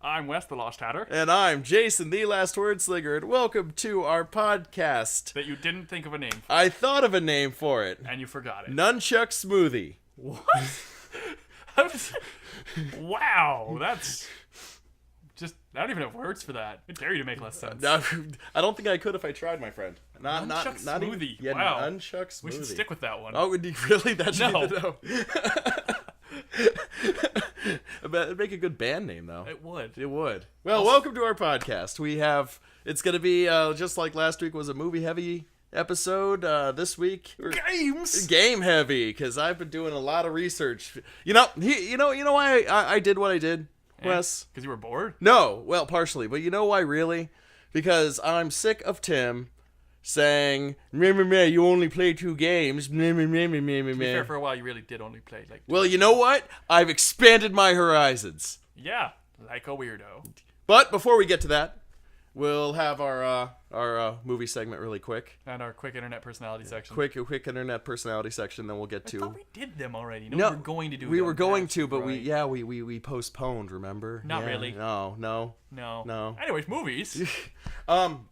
I'm Wes, the Lost Hatter. And I'm Jason, the Last Wordslinger, and welcome to our podcast. That you didn't think of a name for. I thought of a name for it. And you forgot it. Nunchuck Smoothie. What? Wow, that's... I don't even have words for that. I dare you to make less sense. No, I don't think I could if I tried, my friend. Nunchuck Smoothie. Yeah, wow. Nunchuck Smoothie. We should stick with that one. Oh, would you really? That should No. be the no. It'd make a good band name, though. It would. It would. Well, welcome to our podcast. It's going to be, just like last week was a movie-heavy episode. This week... Games! Game heavy, because I've been doing a lot of research. You know why I did what I did, Wes? Because you were bored? No, well, partially, but you know why, really? Because I'm sick of Tim saying, meh, meh, meh, you only play 2 games, meh, meh, meh, meh, meh, meh, To be meh. fair, for a while you really did only play like... Well, you know what? I've expanded my horizons. Yeah, like a weirdo. But before we get to that, we'll have our movie segment really quick. And our quick internet personality section. Quick internet personality section, then we'll get to... I thought we did them already. No, we were going to do them. We were going to, but right. we postponed, remember? Not Yeah, really. No. Anyways, movies.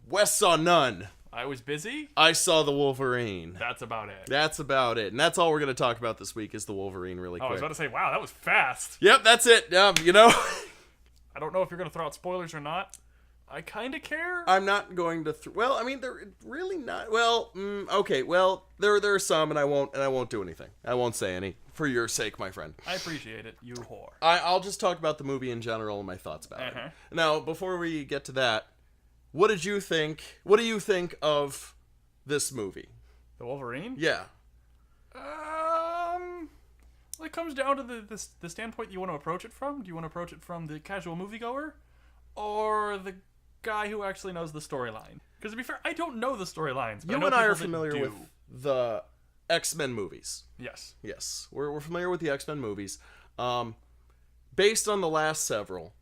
Wes saw none. I was busy. I saw the Wolverine. That's about it. That's about it. And that's all we're going to talk about this week is the Wolverine really quick. I was about to say, wow, that was fast. Yep, that's it. I don't know if you're going to throw out spoilers or not. I kind of care. I'm not going to... well, I mean, they're really not... well, okay. Well, there are some, and I won't do anything. I won't say any. For your sake, my friend. I appreciate it, you whore. I'll just talk about the movie in general and my thoughts about it. Now, before we get to that, what did you think... what do you think of this movie? The Wolverine? Yeah. It comes down to the standpoint you want to approach it from. Do you want to approach it from the casual moviegoer? Or the guy who actually knows the storyline? Because to be fair, I don't know the storylines. You and I are familiar with the X-Men movies. Yes. We're familiar with the X-Men movies. Based on the last several.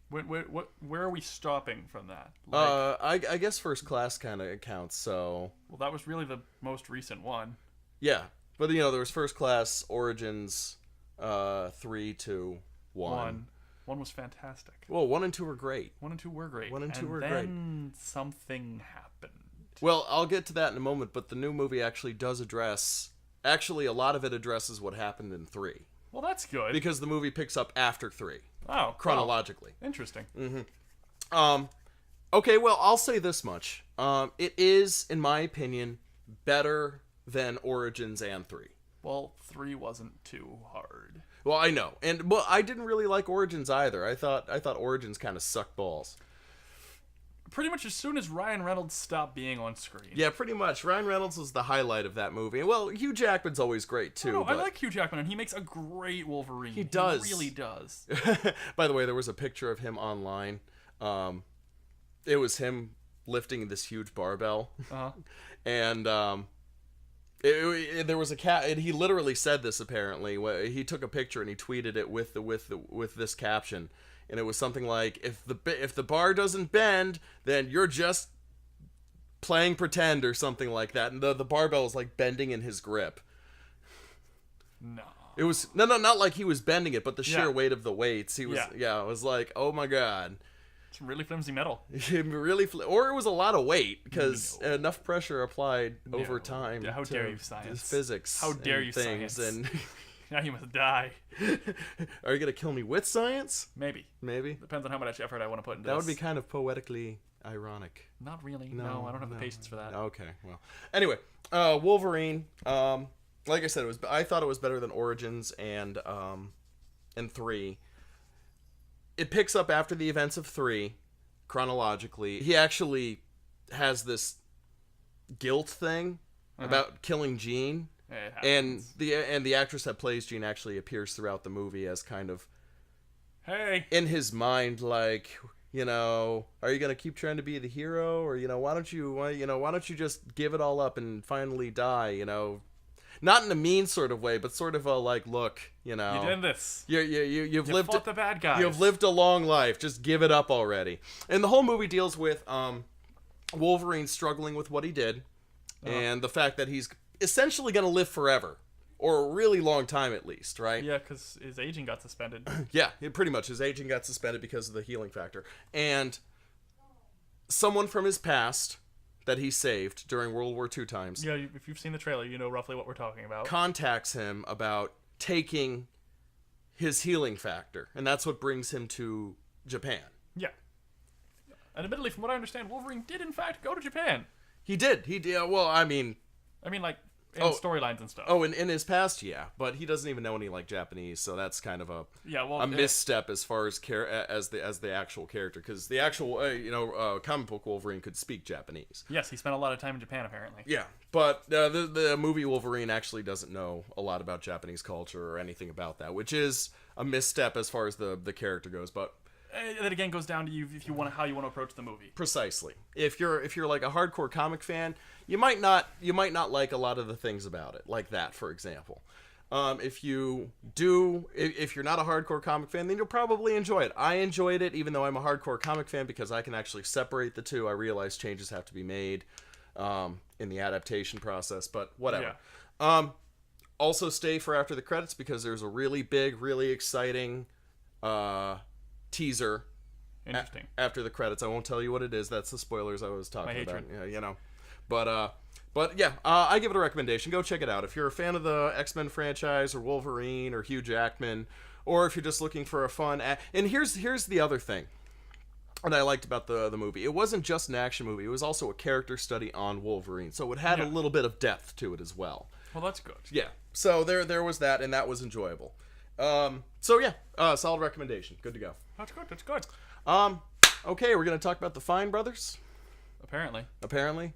Where are we stopping from that? I guess First Class kind of counts, so... well, that was really the most recent one. Yeah, but there was First Class, Origins, 3, 2, 1. One was fantastic. Well, 1 and 2 were great. 1 and 2 were great. 1 and 2 were great. great. And then something happened. Well, I'll get to that in a moment, but the new movie actually does address... actually, a lot of it addresses what happened in 3. Well, that's good. Because the movie picks up after 3. Oh, chronologically. Well, interesting. Okay, well, I'll say this much. It is, in my opinion, better than Origins and 3. Well, 3 wasn't too hard. Well, I know. And well, I didn't really like Origins either. I thought Origins kind of sucked balls. Pretty much as soon as Ryan Reynolds stopped being on screen. Yeah, pretty much. Ryan Reynolds was the highlight of that movie. Well, Hugh Jackman's always great, too. No, I like Hugh Jackman, and he makes a great Wolverine. He does. He really does. By the way, there was a picture of him online. It was him lifting this huge barbell. Uh-huh. And there was a cat, and he literally said this apparently. He took a picture and he tweeted it with this caption. And it was something like, if the bar doesn't bend, then you're just playing pretend or something like that. And the barbell was like bending in his grip. No. It was not like he was bending it, but the sheer weight of the weights. He was it was like, oh my god. It's really flimsy metal. Or it was a lot of weight because enough pressure applied over time. How dare you, science? Physics. How dare you, things science? And now you must die. Are you gonna kill me with science? Maybe. Depends on how much effort I want to put into that this. would be kind of poetically ironic. Not really. No, I don't have the patience for that. Okay. Well. Anyway, Wolverine. Like I said, I thought it was better than Origins and 3. It picks up after the events of 3, chronologically. He actually has this guilt thing about killing Jean. And the actress that plays Jean actually appears throughout the movie as kind of, hey, in his mind, like, are you gonna keep trying to be the hero, or why don't you just give it all up and finally die, not in a mean sort of way, but sort of a like, look, you did this. You've lived fought the bad guys. You've lived a long life. Just give it up already. And the whole movie deals with Wolverine struggling with what he did, and the fact that he's essentially gonna live forever. or a really long time at least, right? Yeah, because his agent got suspended. Yeah, pretty much. His agent got suspended because of the healing factor. And someone from his past that he saved during World War II times Yeah, if you've seen the trailer, you know roughly what we're talking about. contacts him about taking his healing factor. And that's what brings him to Japan. Yeah. And admittedly, from what I understand, Wolverine did in fact go to Japan. He did. Well, I mean, like, in Oh. storylines and stuff. oh, in his past, yeah. But he doesn't even know any, like, Japanese, so that's kind of Yeah, well, a misstep as far as as the actual character, because the actual comic book Wolverine could speak Japanese. yes, he spent a lot of time in Japan, apparently. Yeah, but the movie Wolverine actually doesn't know a lot about Japanese culture or anything about that, which is a misstep as far as the character goes. But That again goes down to you if you want how you want to approach the movie. precisely, if you're like a hardcore comic fan, you might not like a lot of the things about it, like that, for example. If you're not a hardcore comic fan, then you'll probably enjoy it. I enjoyed it, even though I'm a hardcore comic fan, because I can actually separate the two. I realize changes have to be made in the adaptation process, but whatever. Yeah. Also, stay for after the credits, because there's a really big, really exciting teaser Interesting. after the credits. I won't tell you what it is. That's the spoilers I was talking My about. hatred. Yeah, But yeah, I give it a recommendation. Go check it out. If you're a fan of the X-Men franchise, or Wolverine, or Hugh Jackman, or if you're just looking for a fun... And here's the other thing that I liked about the movie. It wasn't just an action movie. It was also a character study on Wolverine. So it had a little bit of depth to it as well. Well, that's good. Yeah. So there was that, and that was enjoyable. So yeah, solid recommendation. Good to go. That's good. That's good. Okay, we're going to talk about the Fine Brothers. Apparently.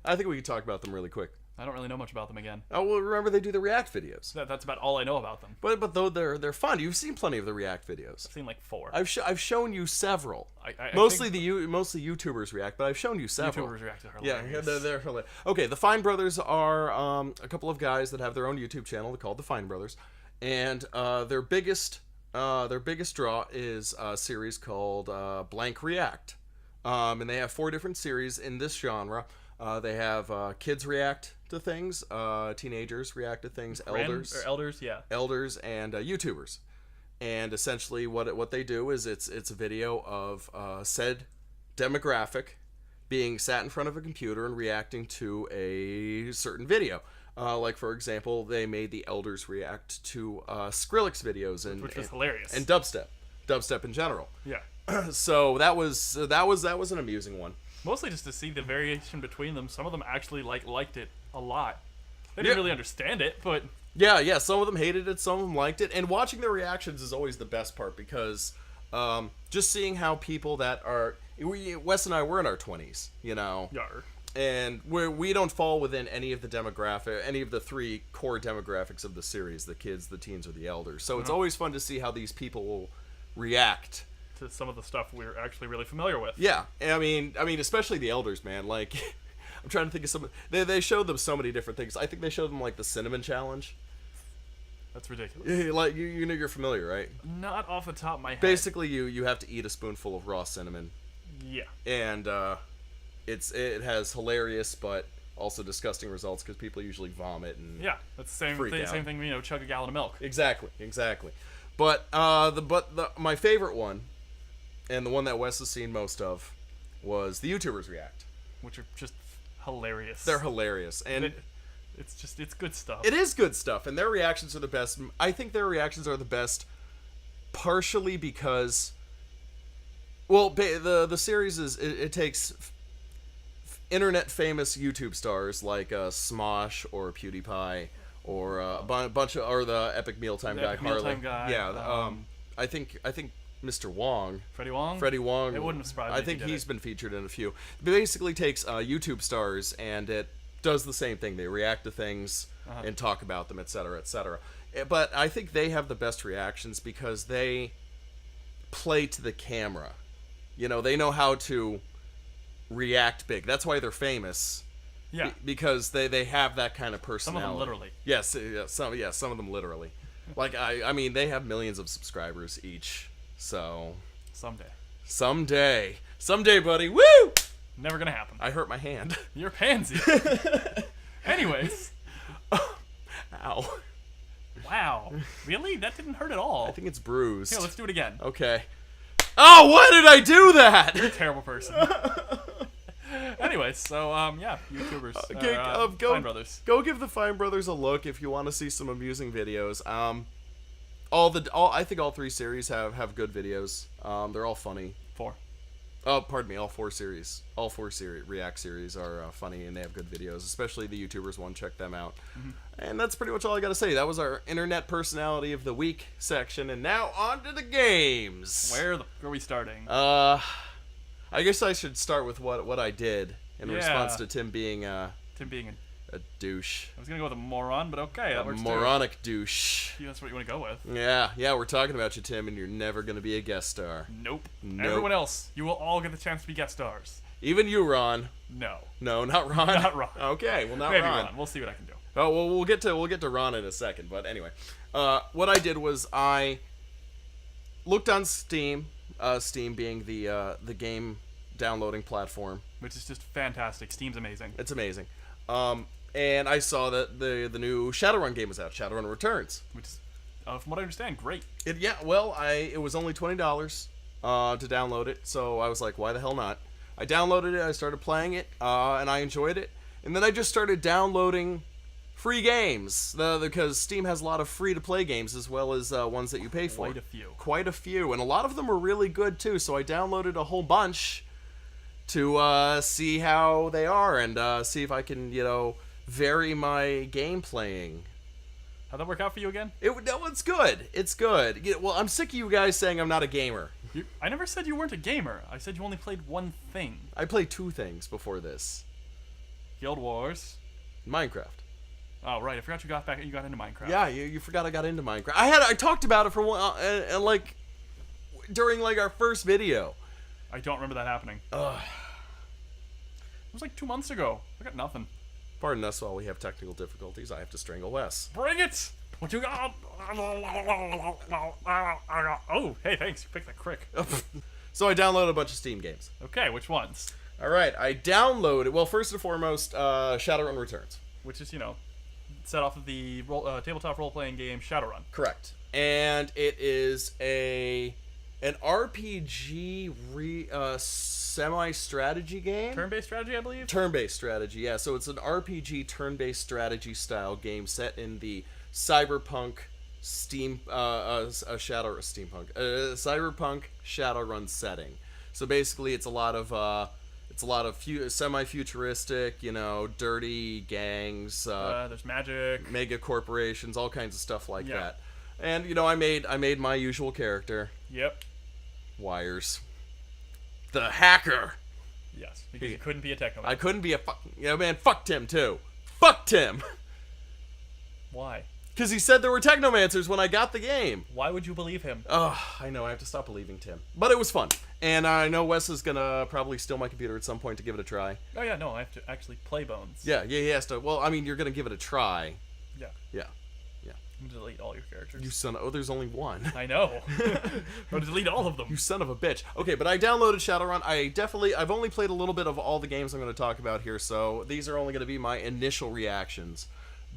I think we could talk about them really quick. I don't really know much about them again. Oh, well, remember they do the React videos. That's about all I know about them. But though they're fun. You've seen plenty of the React videos. I've seen like 4. I've shown you several. I mostly think mostly YouTubers react, but I've shown you several. YouTubers react to her. Yeah, they're hilarious. Okay, the Fine Brothers are a couple of guys that have their own YouTube channel. They're called the Fine Brothers, and their biggest draw is a series called Blank React, and they have 4 different series in this genre. They have kids react to things, teenagers react to things, elders, and YouTubers. And essentially, what they do is it's a video of said demographic being sat in front of a computer and reacting to a certain video. Like, for example, they made the elders react to Skrillex videos, which was hilarious, and dubstep in general. Yeah. So that was an amusing one. Mostly just to see the variation between them. Some of them actually liked it a lot. They didn't really understand it, but yeah. Some of them hated it, some of them liked it, and watching their reactions is always the best part, because just seeing how people that are Wes and I, we're in our 20s, you know. Yar. And we don't fall within any of the 3 core demographics of the series: the kids, the teens, or the elders. So it's always fun to see how these people will react to some of the stuff we're actually really familiar with. Yeah, I mean, especially the elders, man. Like, I'm trying to think of some. They showed them so many different things. I think they showed them like the cinnamon challenge. That's ridiculous. Like you know, you're familiar, right? Not off the top of my head. Basically, you have to eat a spoonful of raw cinnamon. Yeah. And it has hilarious but also disgusting results, because people usually vomit and that's the same thing. Chug a gallon of milk. Exactly. But my favorite one, and the one that Wes has seen most of, was the YouTubers react, which are just hilarious. They're hilarious, and it's good stuff. It is good stuff, and their reactions are the best. I think their reactions are the best, partially because, well, the series it takes internet famous YouTube stars like Smosh or PewDiePie or a bunch of, or the Epic Mealtime guy Harley. Yeah, I think Mr. Wong. Freddie Wong? Freddie Wong. It wouldn't have surprised me. I think he's been featured in a few. It basically takes YouTube stars, and it does the same thing. They react to things and talk about them, etc., etc. But I think they have the best reactions because they play to the camera. You know, they know how to react big. That's why they're famous. Yeah. Because they have that kind of personality. Some of them literally. Yes, some of them literally. Like, I mean, they have millions of subscribers each. So someday, buddy. Woo! Never gonna happen. I hurt my hand. You're a pansy. Anyways, ow. Wow. Really? That didn't hurt at all. I think it's bruised. Here, let's do it again. Okay. Oh, why did I do that? You're a terrible person. Anyway, so yeah, YouTubers, Fine Brothers. Go give the Fine Brothers a look if you want to see some amusing videos. I think all 3 series have good videos. They're all funny. 4. Oh, pardon me, all 4 series. All 4 React series are funny, and they have good videos, especially the YouTubers one. Check them out. Mm-hmm. And that's pretty much all I got to say. That was our Internet Personality of the Week section, and now on to the games. Where are we starting? I guess I should start with what I did in response to Tim being a douche. I was going to go with a moron, but okay, that works moronic douche. Yeah, that's what you want to go with. Yeah, we're talking about you, Tim, and you're never going to be a guest star. Nope. Everyone else, you will all get the chance to be guest stars. Even you, Ron. No, not Ron. Not Ron. Okay, well, not Maybe Ron. We'll see what I can do. Oh, well, we'll get to Ron in a second, but anyway. What I did was I looked on Steam, Steam being the game downloading platform. Which is just fantastic. Steam's amazing. It's amazing. And I saw that the new Shadowrun game was out, Shadowrun Returns. Which is, from what I understand, great. It was only $20 to download it, so I was like, why the hell not? I downloaded it, I started playing it, and I enjoyed it. And then I just started downloading free games, because Steam has a lot of free-to-play games as well as ones that you pay for. Quite a few, and a lot of them are really good too, so I downloaded a whole bunch to see how they are and see if I can, vary my game playing. How'd that work out for you again? It's good. It's good. Well, I'm sick of you guys saying I'm not a gamer. I never said you weren't a gamer. I said you only played one thing. I played 2 things before this. Guild Wars. Minecraft. Oh, right. I forgot you got into Minecraft. Yeah, you forgot I got into Minecraft. I talked about it for one, and during our first video. I don't remember that happening. It was like 2 months ago. I got nothing. Pardon us while we have technical difficulties. I have to strangle Wes. Bring it! What you got? Oh, hey, thanks. You picked that crick. So I downloaded a bunch of Steam games. Okay, which ones? All right, I downloaded. Well, first and foremost, Shadowrun Returns, which is set off of the tabletop role-playing game Shadowrun. Correct, and it is an RPG semi-strategy game. Turn-based strategy, I believe? Turn-based strategy, yeah. So it's an RPG turn-based strategy style game set in the cyberpunk cyberpunk Shadowrun setting. So basically it's a lot of semi-futuristic, dirty gangs, there's magic, mega corporations, all kinds of stuff like that. And I made my usual character. Yep. Wires. The hacker. Yes, because you couldn't be a technoman. I couldn't be a fuck Tim too. Fuck Tim. Why? Because he said there were technomancers when I got the game. Why would you believe him? Oh, I know. I have to stop believing Tim. But it was fun. And I know Wes is going to probably steal my computer at some point to give it a try. Oh, yeah. No, I have to actually play Bones. Yeah, he has to. Well, I mean, you're going to give it a try. Yeah. Yeah. I'm going to delete all your characters. You son of... Oh, there's only one. I know. I'm going to delete all of them. You son of a bitch. Okay, but I downloaded Shadowrun. I've only played a little bit of all the games I'm going to talk about here, so these are only going to be my initial reactions.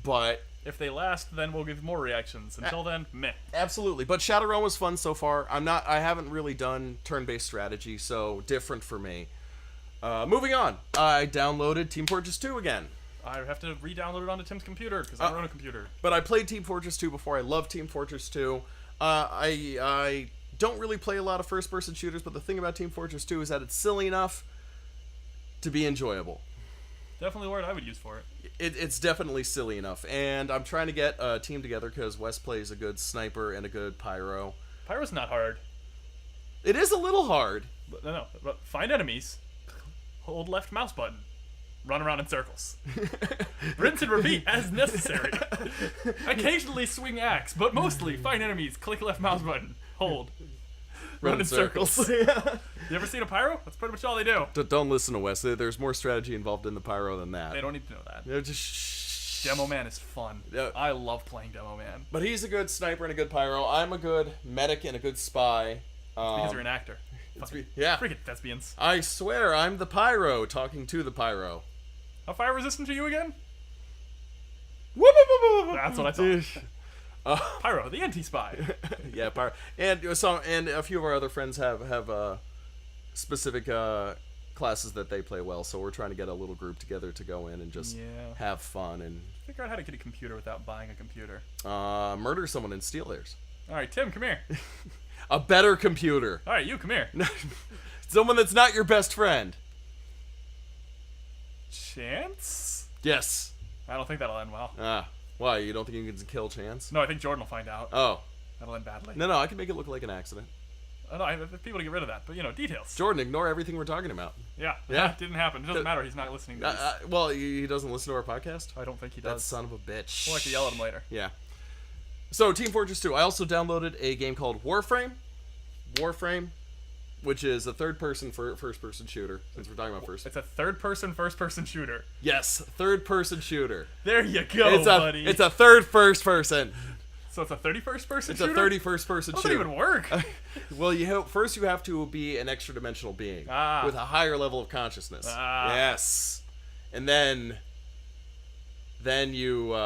But... if they last, then we'll give more reactions. Until then, meh. Absolutely. But Shadowrun was fun so far. I haven't really done turn-based strategy, so different for me. Moving on. I downloaded Team Fortress 2 again. I have to re-download it onto Tim's computer, because I don't own a computer. But I played Team Fortress 2 before. I love Team Fortress 2. I don't really play a lot of first-person shooters, but the thing about Team Fortress 2 is that it's silly enough to be enjoyable. Definitely the word I would use for it. It's definitely silly enough, and I'm trying to get a team together because Wes plays a good sniper and a good pyro. Pyro's not hard. It is a little hard. No. Find enemies, hold left mouse button, run around in circles. Rinse and repeat as necessary. Occasionally swing axe, but mostly find enemies, click left mouse button, hold. Run in circles. Yeah. You ever seen a pyro? That's pretty much all they do. Don't listen to Wes. There's more strategy involved in the pyro than that. They don't need to know that. They're just Demo Man is fun. I love playing Demo Man. But he's a good sniper and a good pyro. I'm a good medic and a good spy. Because you're an actor. Yeah. Freaking thespians. I swear, I'm the pyro talking to the pyro. How fire resistant are you again? Whoop, whoop, whoop, whoop. That's what I thought. Pyro, the anti-spy. Yeah, and a few of our other friends have specific classes that they play well. So we're trying to get a little group together to go in and just have fun and figure out how to get a computer without buying a computer. Murder someone and steal theirs. All right, Tim, come here. A better computer. All right, you come here. Someone that's not your best friend. Chance? Yes. I don't think that'll end well. Why? You don't think you can kill Chance? No, I think Jordan will find out. Oh. That'll end badly. No, I can make it look like an accident. No, I have people to get rid of that, but details. Jordan, ignore everything we're talking about. Yeah. It didn't happen. It doesn't matter. He's not listening to this. Well, he doesn't listen to our podcast? I don't think he does. That son of a bitch. We'll have to yell at him later. Yeah. So, Team Fortress 2. I also downloaded a game called Warframe. Warframe, which is a third-person first-person shooter, since we're talking about first. It's a third-person, first-person shooter. Yes, third-person shooter. There you go, buddy. It's a third first-person. So it's a 31st person It's shooter? a 31st person shooter. Doesn't even work. Well, first you have to be an extra-dimensional being with a higher level of consciousness. Yes. And then you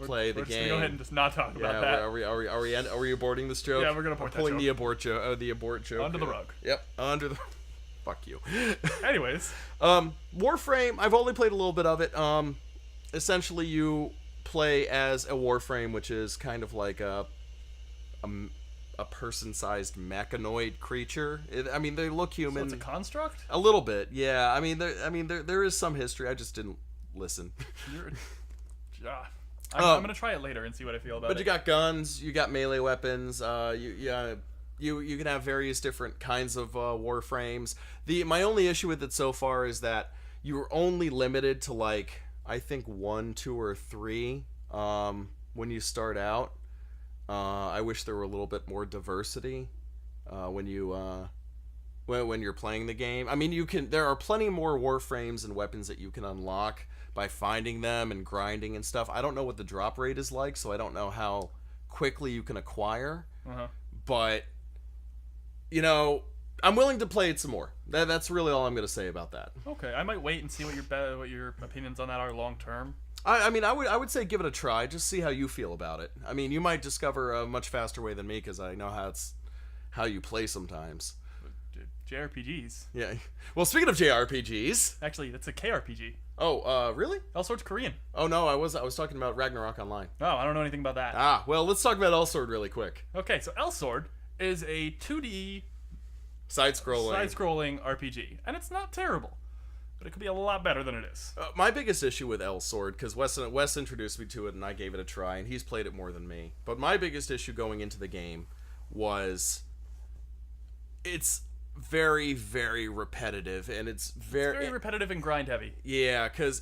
play the game. We're just gonna go ahead and just not talk about that. Are we aborting this joke? Yeah, we're gonna abort that pulling joke. the abort joke Under the rug. Yep, under the. Fuck you. Anyways, Warframe. I've only played a little bit of it. Essentially, you play as a Warframe, which is kind of like a person-sized mechanoid creature. They look human. so it's a construct? A little bit, yeah. There is some history. I just didn't listen. I'm gonna try it later and see what I feel about it. But you got guns, you got melee weapons. You can have various different kinds of Warframes. My only issue with it so far is that you're only limited to I think 1, 2, or 3 when you start out. I wish there were a little bit more diversity when you're playing the game. There are plenty more Warframes and weapons that you can unlock by finding them and grinding and stuff. I don't know what the drop rate is like, so I don't know how quickly you can acquire. But I'm willing to play it some more. That's really all I'm going to say about that. Okay, I might wait and see what your opinions on that are long term. I would say give it a try. Just see how you feel about it. You might discover a much faster way than me because I know how you play sometimes. JRPGs. Yeah. Well, speaking of JRPGs, actually, that's a KRPG. Oh, really? Elsword's Korean. Oh no, I was talking about Ragnarok Online. Oh, I don't know anything about that. Well, let's talk about Elsword really quick. Okay, so Elsword is a 2D side-scrolling RPG, and it's not terrible, but it could be a lot better than it is. My biggest issue with Elsword, because Wes introduced me to it and I gave it a try, and he's played it more than me. But my biggest issue going into the game was it's very, very repetitive, and it's very repetitive and grind heavy. Yeah, because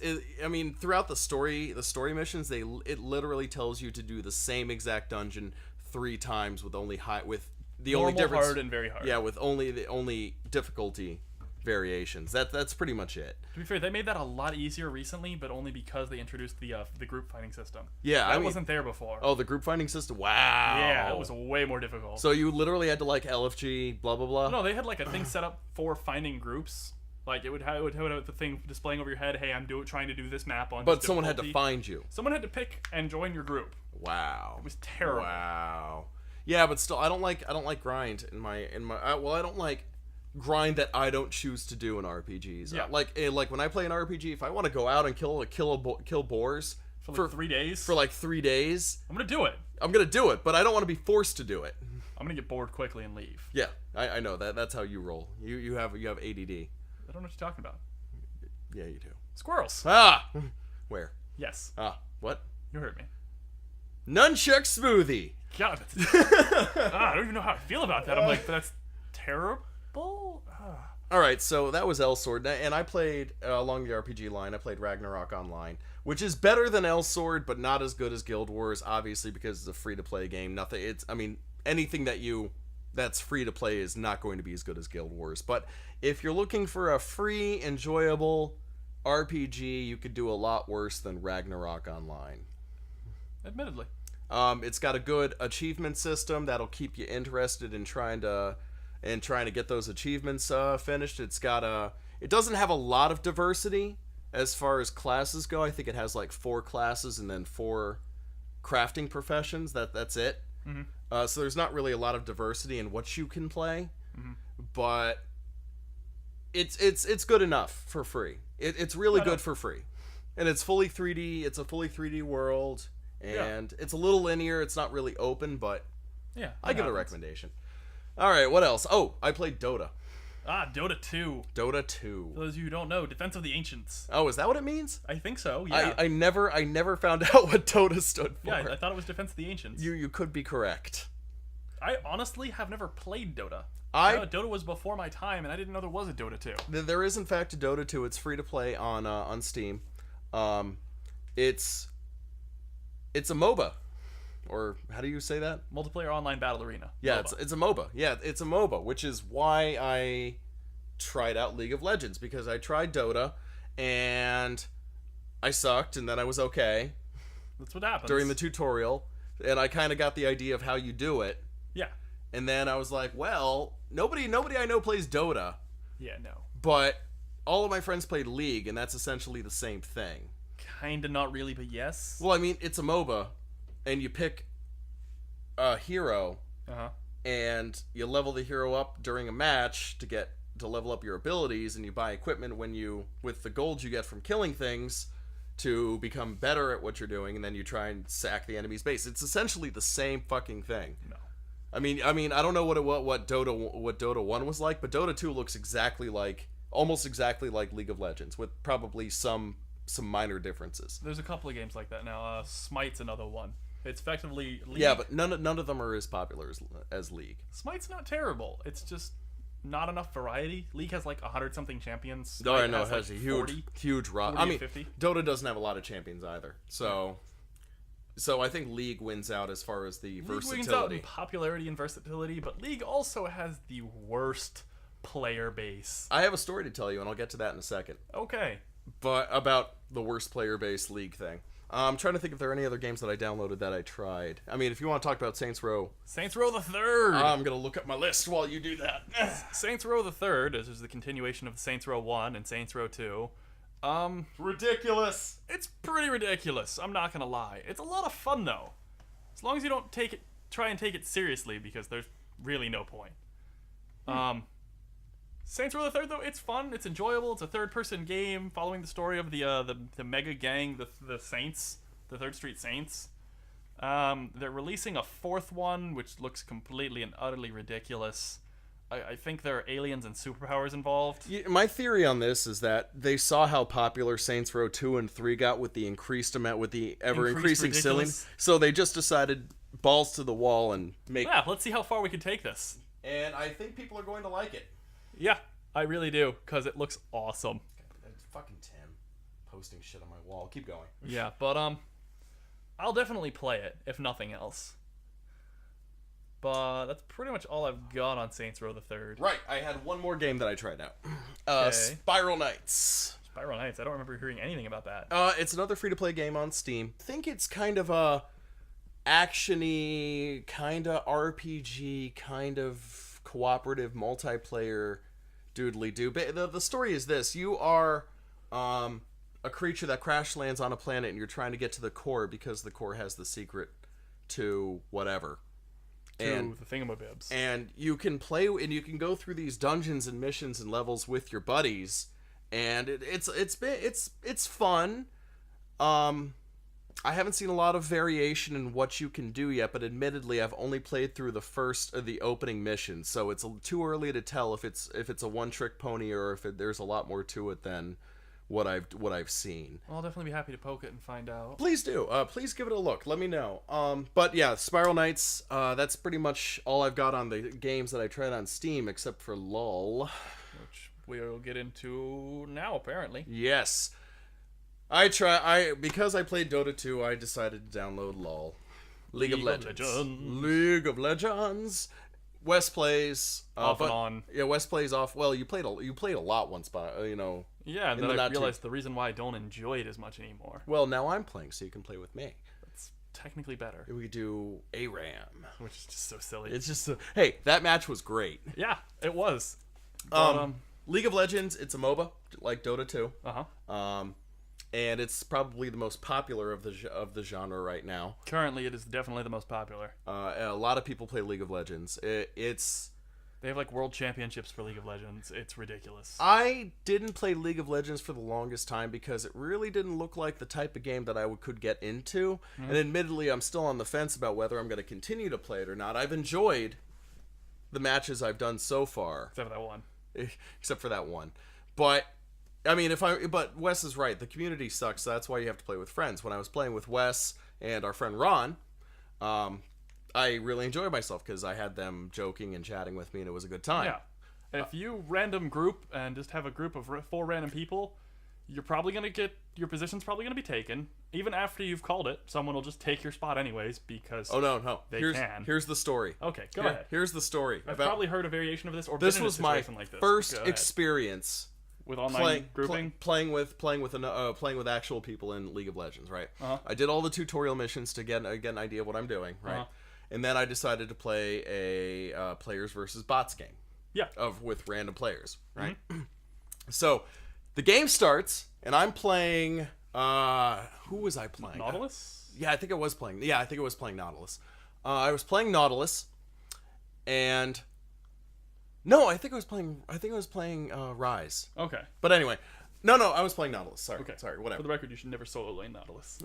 throughout the story missions, it literally tells you to do the same exact dungeon 3 times with only the normal, only difference, hard, and very hard. Yeah, with the only difficulty variations. That's pretty much it. To be fair, they made that a lot easier recently, but only because they introduced the group fighting system. Yeah, that wasn't there before. Oh, the group fighting system. Wow. Yeah, it was way more difficult. So you literally had to LFG blah blah blah. No, they had a thing set up for finding groups. It would have the thing displaying over your head. Hey, I'm trying to do this map on. But someone had to find you. Someone had to pick and join your group. Wow. It was terrible. Wow. Yeah, but still, I don't like grind in my I don't like grind that I don't choose to do in RPGs. Yeah. Like when I play an RPG, if I want to go out and kill boars for 3 days, for 3 days, I'm gonna do it. But I don't want to be forced to do it. I'm gonna get bored quickly and leave. Yeah, I know that. That's how you roll. You have ADD. I don't know what you're talking about. Yeah, you do. Squirrels. Where? Yes. What? You heard me. Nunchuck smoothie. God, I don't even know how I feel about that. I'm like, that's terrible. All right, so that was Elsword, and I played along the RPG line. I played Ragnarok Online, which is better than Elsword, but not as good as Guild Wars, obviously because it's a free-to-play game. Anything that's free to play is not going to be as good as Guild Wars. But if you're looking for a free, enjoyable RPG, you could do a lot worse than Ragnarok Online. Admittedly. It's got a good achievement system that'll keep you interested in trying to get those achievements finished. It doesn't have a lot of diversity as far as classes go. I think it has 4 classes and then 4 crafting professions. That's it. So there's not really a lot of diversity in what you can play, but it's good enough for free. It's really good for free, and it's fully 3D. It's a fully 3D world, and it's a little linear. It's not really open, but Yeah, I give it a recommendation. All right, what else? Oh, I played Dota. Dota 2. Dota 2. For those of you who don't know, Defense of the Ancients. Oh, is that what it means? I think so, yeah. I never found out what Dota stood for. Yeah, I thought it was Defense of the Ancients. You could be correct. I honestly have never played Dota. Dota was before my time, and I didn't know there was a Dota 2. There is, in fact, a Dota 2. It's free to play on Steam. It's a MOBA. Or how do you say that? Multiplayer Online Battle Arena. Yeah, MOBA. it's a MOBA. Yeah, it's a MOBA, which is why I tried out League of Legends, because I tried Dota and I sucked, and then I was okay That's what happens. during the tutorial, and I kind of got the idea of how you do it. Yeah. And then I was like, well, nobody I know plays Dota, Yeah, no. but all of my friends played League, and that's essentially the same thing. Kinda not really, but yes. Well, I mean, it's a MOBA, and you pick a hero, and you level the hero up during a match to level up your abilities, and you buy equipment with the gold you get from killing things to become better at what you're doing, and then you try and sack the enemy's base. It's essentially the same fucking thing. No. I mean, I don't know what Dota 1 was like, but Dota 2 looks almost exactly like League of Legends, with probably some minor differences. There's a couple of games like that now. Smite's another one. It's effectively League. Yeah, but none of them are as popular as League. Smite's not terrible. It's just not enough variety. League has like 100-something champions. No, I Smite know it has like a 40, huge roster. 40 I mean, 50. Dota doesn't have a lot of champions either. So I think League wins out as far as the versatility. League wins out in popularity and versatility, but League also has the worst player base. I have a story to tell you, and I'll get to that in a second. Okay. But about the worst player base League thing. I'm trying to think if there are any other games that I downloaded that I tried. I mean, if you want to talk about Saints Row... Saints Row the Third! I'm going to look up my list while you do that. Saints Row the Third is the continuation of Saints Row 1 and Saints Row 2. Ridiculous! It's pretty ridiculous, I'm not going to lie. It's a lot of fun, though. As long as you don't try and take it seriously, because there's really no point. Saints Row the Third, though, it's fun, it's enjoyable, it's a third-person game following the story of the mega gang, the Saints, the Third Street Saints. They're releasing a fourth one, which looks completely and utterly ridiculous. I think there are aliens and superpowers involved. Yeah, my theory on this is that they saw how popular Saints Row 2 and 3 got with the ever-increasing ceiling, so they just decided balls to the wall and make... Yeah, let's see how far we can take this. And I think people are going to like it. Yeah, I really do, because it looks awesome. Fucking Tim posting shit on my wall. Keep going. Yeah, but I'll definitely play it, if nothing else. But that's pretty much all I've got on Saints Row the Third. Right, I had one more game that I tried out. Okay. Spiral Knights. Spiral Knights, I don't remember hearing anything about that. It's another free-to-play game on Steam. I think it's kind of a action-y, kind of RPG, kind of cooperative multiplayer doodly-doo. The story is this. You are a creature that crash lands on a planet, and you're trying to get to the core because the core has the secret to whatever. To the thingamabibs. And you can play, and you can go through these dungeons and missions and levels with your buddies, and it's fun. I haven't seen a lot of variation in what you can do yet, but admittedly, I've only played through the first of the opening missions, so it's too early to tell if it's a one-trick pony or if there's a lot more to it than what I've seen. Well, I'll definitely be happy to poke it and find out. Please do. Please give it a look. Let me know. But yeah, Spiral Knights. That's pretty much all I've got on the games that I tried on Steam, except for LOL, which we'll get into now, apparently. Yes. Because I played Dota 2, I decided to download LOL. League of Legends. Wes plays off and on. Yeah, Wes plays off. Well, you played a lot once, but Yeah, and then I realized the reason why I don't enjoy it as much anymore. Well, now I'm playing, so you can play with me. That's technically better. We do ARAM, which is just so silly. It's just hey, that match was great. Yeah, it was. But, League of Legends, it's a MOBA like Dota 2. and it's probably the most popular of the genre right now. Currently, it is definitely the most popular. A lot of people play League of Legends. It's They have like world championships for League of Legends. It's ridiculous. I didn't play League of Legends for the longest time because it really didn't look like the type of game that I could get into. And admittedly, I'm still on the fence about whether I'm going to continue to play it or not. I've enjoyed the matches I've done so far. Except for that one. Except for that one. But I mean, but Wes is right. The community sucks. So that's why you have to play with friends. When I was playing with Wes and our friend Ron, I really enjoyed myself because I had them joking and chatting with me, and it was a good time. Yeah. If you random group and just have a group of 4 random people, you're probably gonna get your position's probably gonna be taken. Even after you've called it, someone will just take your spot anyways because no. they can. Here's the story. Okay, go ahead. Here's the story. I've probably heard a variation of this, or This been in a was my situation like this. first Go ahead. experience with online grouping. playing with actual people in League of Legends, right? I did all the tutorial missions to get an idea of what I'm doing, right? And then I decided to play a players versus bots game. Yeah. With random players, right? So the game starts, and I'm playing. Who was I playing? Nautilus. Yeah, I think I was playing Nautilus. I was playing Nautilus, and no, I think I was playing Rise. Okay. But anyway, no, I was playing Nautilus. Sorry, whatever. For the record, you should never solo lane Nautilus.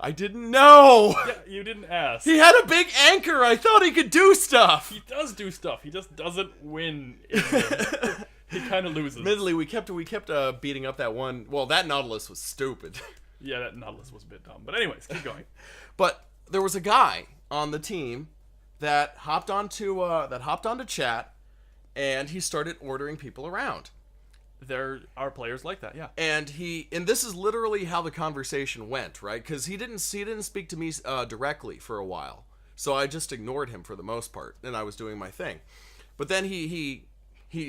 I didn't know. Yeah, you didn't ask. He had a big anchor. I thought he could do stuff. He does do stuff. He just doesn't win. He kind of loses. Admittedly, we kept beating up that one. Well, that Nautilus was stupid. Yeah, that Nautilus was a bit dumb. But anyways, keep going. But there was a guy on the team that hopped onto chat, and he started ordering people around. There are players like that, yeah. And this is literally how the conversation went, right? Because he didn't speak to me directly for a while, so I just ignored him for the most part, and I was doing my thing. But then he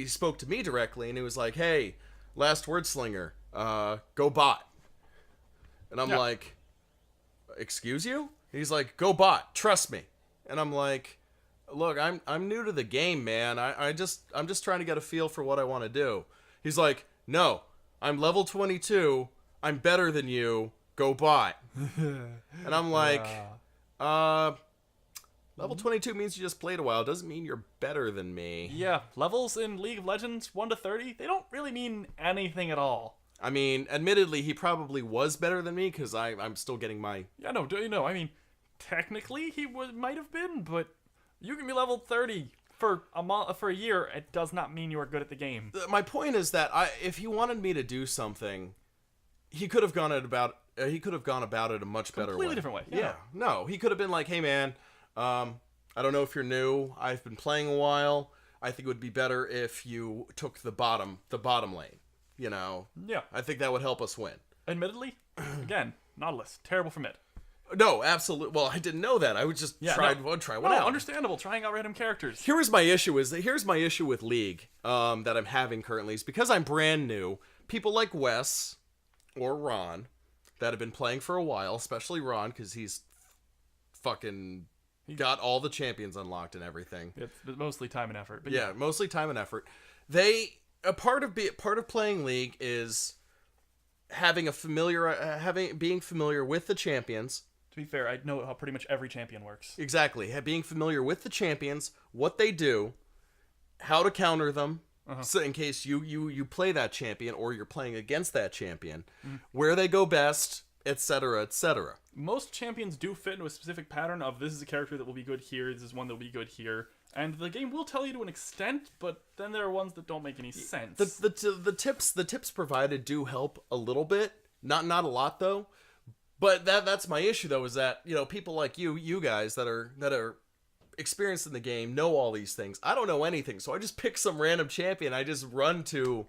spoke to me directly, and he was like, "Hey, last word slinger, go bot." And I'm like, "Excuse you?" He's like, "Go bot, trust me." And I'm like, "Look, I'm new to the game, man. I'm just trying to get a feel for what I want to do." He's like, "No, I'm level 22. I'm better than you. Go bot." And I'm like, level 22 means you just played a while. It doesn't mean you're better than me. Yeah, levels in League of Legends 1 to 30, they don't really mean anything at all. I mean, admittedly, he probably was better than me because I'm still getting my... Yeah, no, I mean, technically he might have been, but you can be level 30 for a year. It does not mean you are good at the game. My point is that if he wanted me to do something, he could have gone about it a much better way. Completely different way. Yeah. No, he could have been like, "Hey, man, I don't know if you're new. I've been playing a while. I think it would be better if you took the bottom lane. You know? Yeah. I think that would help us win." Admittedly, again, Nautilus, terrible for mid. No, absolutely. Well, I didn't know that. I would just try one out. Understandable. Trying out random characters. Here's my issue with League that I'm having currently is because I'm brand new. People like Wes or Ron that have been playing for a while, especially Ron because he's fucking got all the champions unlocked and everything. It's mostly time and effort. But yeah, mostly time and effort. Part of playing League is being familiar with the champions. To be fair, I know how pretty much every champion works. Exactly. Being familiar with the champions, what they do, how to counter them, so in case you play that champion or you're playing against that champion, where they go best, etc., etc. Most champions do fit into a specific pattern of this is a character that will be good here, this is one that will be good here. And the game will tell you to an extent, but then there are ones that don't make any sense. The tips provided do help a little bit, not a lot though. But that's my issue though, is that people like you guys that are experienced in the game know all these things. I don't know anything, so I just pick some random champion. I just run to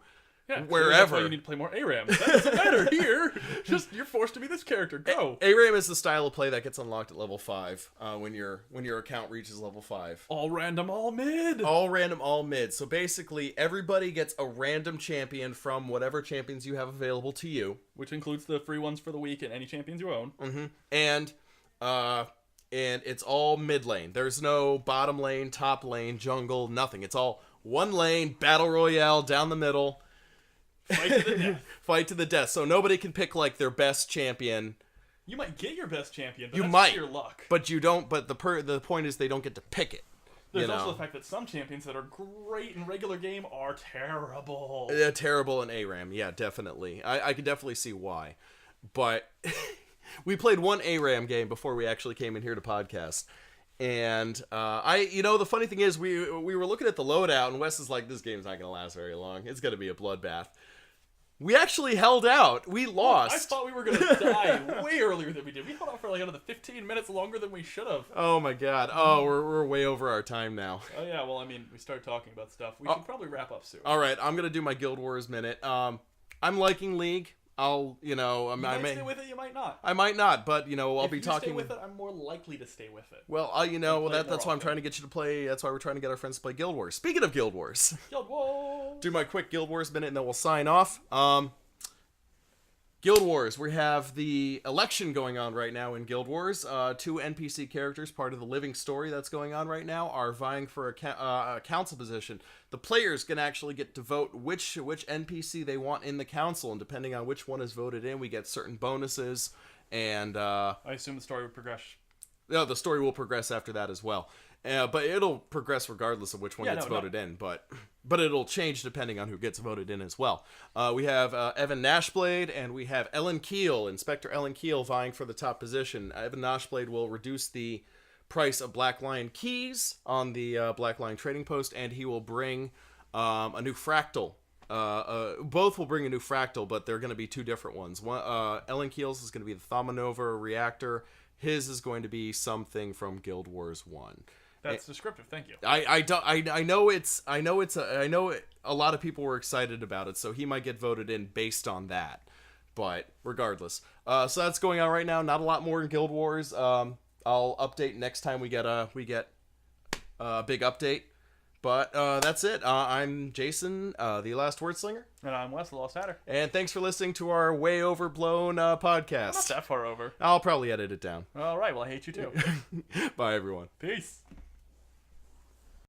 wherever. You need to play more ARAM. That doesn't matter here. Just you're forced to be this character. Go. ARAM is the style of play that gets unlocked at level 5 when your account reaches level 5. All random, all mid. All random, all mid. So basically, everybody gets a random champion from whatever champions you have available to you, which includes the free ones for the week and any champions you own. And it's all mid lane. There's no bottom lane, top lane, jungle, nothing. It's all one lane, battle royale down the middle. Fight to the death. Fight to the death. So nobody can pick like their best champion. You might get your best champion, but You that's might. your luck. But you don't. But the point is they don't get to pick it. There's you know? also the fact that some champions that are great in regular game are terrible. Terrible in ARAM. Yeah, definitely. I can definitely see why. But we played one ARAM game before we actually came in here to podcast. And the funny thing is we were looking at the loadout and Wes is like, this game's not going to last very long. It's going to be a bloodbath. We actually held out. We lost. I thought we were going to die way earlier than we did. We held out for like another 15 minutes longer than we should have. Oh my god. Oh, we're way over our time now. Oh yeah, well I mean, we started talking about stuff. We should probably wrap up soon. All right, I'm going to do my Guild Wars minute. I'm liking League. I might stay with it, you might not. I might not, but I'll be talking. If you stay with it, I'm more likely to stay with it. Well, that's why I'm trying to get you to play. That's why we're trying to get our friends to play Guild Wars. Speaking of Guild Wars, Guild Wars. Do my quick Guild Wars minute, and then we'll sign off. Guild Wars. We have the election going on right now in Guild Wars. 2 NPC characters, part of the living story that's going on right now, are vying for a council position. The players can actually get to vote which NPC they want in the council, and depending on which one is voted in, we get certain bonuses. And I assume the story would progress. No, the story will progress after that as well. But it'll progress regardless of which one gets voted in. But it'll change depending on who gets voted in as well. We have Evan Nashblade and we have Ellen Keel, Inspector Ellen Keel, vying for the top position. Evan Nashblade will reduce the price of Black Lion keys on the Black Lion trading post, and he will bring a new fractal. Both will bring a new fractal, but they're going to be 2 different ones. One, Ellen Keel's is going to be the Thaumanova reactor. His is going to be something from Guild Wars 1. That's descriptive. Thank you. I know a lot of people were excited about it, so he might get voted in based on that. But regardless, so that's going on right now. Not a lot more in Guild Wars. I'll update next time we get a big update. But that's it. I'm Jason, the Last Word Slinger. And I'm Wes, the Lost Hatter. And thanks for listening to our way overblown podcast. Not that far over. I'll probably edit it down. All right. Well, I hate you too. Bye, everyone. Peace.